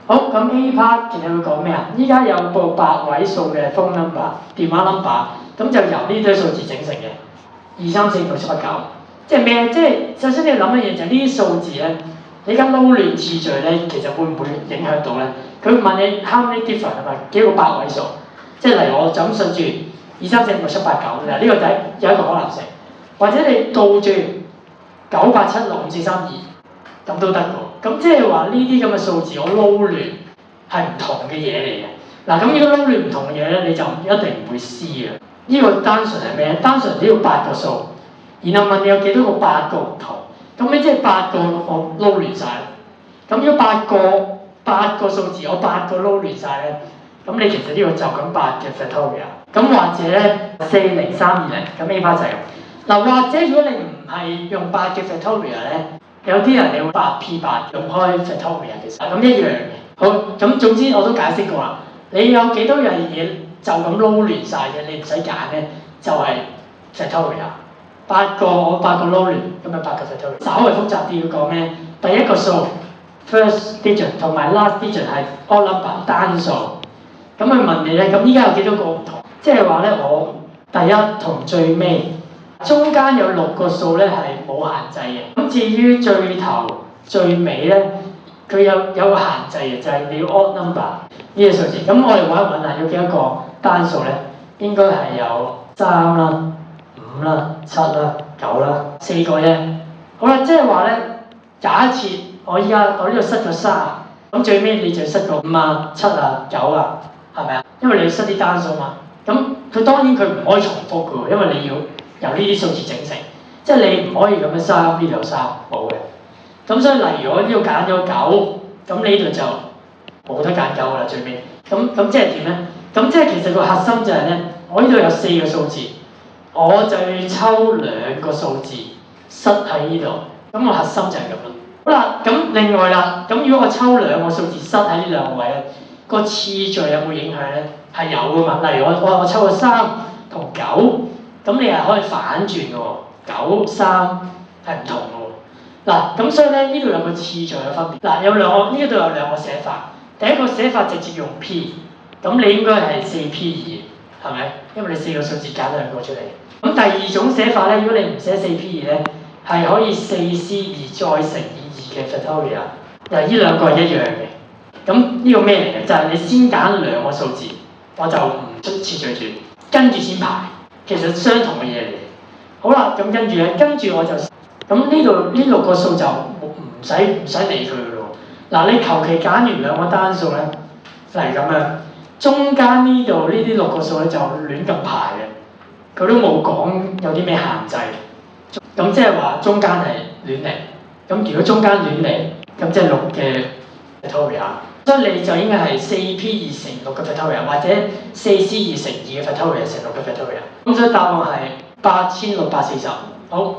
好，咁 A part 其實會講咩啊？依家有部8位數嘅 phone number 電話 number， 咁就由呢堆數字整成嘅，2、3、4、5、6、7、8、9，即係咩？即係首先你諗嘅嘢就係呢啲數字咧，你而家撈亂次序咧，其實會唔會影響到咧？佢會問你 how many different 係咪幾個8位數？即係例如我就咁順住2、3、4、5、6、7、8、9，嗱呢個有一個可能性，或者你倒轉9、8、7、6、5、4、3、2。咁都得喎，咁即係話呢啲咁嘅數字我撈亂係唔同嘅嘢嚟嘅。嗱，咁如果撈亂唔同嘅嘢咧，你就一定唔會知嘅。呢個單純係咩？單純只要8個數，然後問你有幾多個8個唔同，咁你即係8個我撈亂晒。咁如果8個數字我8個撈亂晒咧，咁你其實呢個就咁8嘅 factorial。咁或者咧40320，咁 A part 就係咁。嗱，或者如果你唔係用8嘅 factorial 咧。有啲人你會8P8用開 factorial 其實咁一樣嘅。好，咁總之我都解釋過啦。你有幾多樣嘢就咁撈亂晒嘅，你唔使揀咧，就係 factorial。8個我8個撈亂，咁咪8個 factorial。稍為複雜啲要講咩？第一個數 first digit 同埋 last digit 係 odd number 單數。咁佢問你咧，咁依家有幾多個唔同？即係話咧，我第一同最尾。中間有6個數咧係冇限制嘅，咁至於最頭最尾咧，佢有個限制嘅，就係你要 odd number 呢個數字。咁我哋揾一揾啊，有幾多個單數咧？應該係有3啦、5啦、7啦、9啦，4個啫。好啦，即係話咧，假設我呢度塞咗3，咁最尾你就塞個5啊、7啊、9啊，係咪啊？因為你要塞啲單數嘛。咁佢當然佢唔可以重複嘅喎，因為你要由呢啲數字整成，即係你唔可以咁樣3呢度3冇嘅。咁所以例如我呢度揀咗9，咁你呢度就冇得揀9㗎啦最尾。咁即係點咧？咁即係其實個核心就係咧，我呢度有4個數字，我就要抽2個數字塞喺呢度。咁個核心就係咁啦。好啦，咁另外啦，咁如果我抽2個數字塞喺呢兩個位咧，個次序有冇影響咧？係有㗎嘛。例如我抽個3同9。咁你係可以反轉嘅喎，9、3係唔同嘅喎。嗱，咁所以咧呢度有個次序嘅分別。嗱，呢度有兩個寫法。第一個寫法直接用 P， 咁你應該係 4P2，係咪？因為你4個數字揀2個出嚟。咁第二種寫法咧，如果你唔寫 4P2咧，係可以 4C2 再乘以2嘅 factorial。嗱，呢兩個係一樣嘅。咁呢個咩嚟嘅？就係你先揀2個數字，我就唔出次序住，跟住先排。其實相同嘅嘢嚟，好啦，咁跟住我就，咁呢度呢6個數就唔使理佢嘅咯。嗱，你求其揀完2個單數咧，例如咁樣，中間呢度呢啲6個數咧就亂咁排嘅，佢都冇講有啲咩限制。咁即係話中間係亂嚟，咁如果中間亂嚟，咁即係6嘅 factorial，所以你就應該係 4P2 乘6嘅 factorial， 或者 4C2 乘2嘅 factorial 乘6嘅 factorial。咁所以答案係8640。好。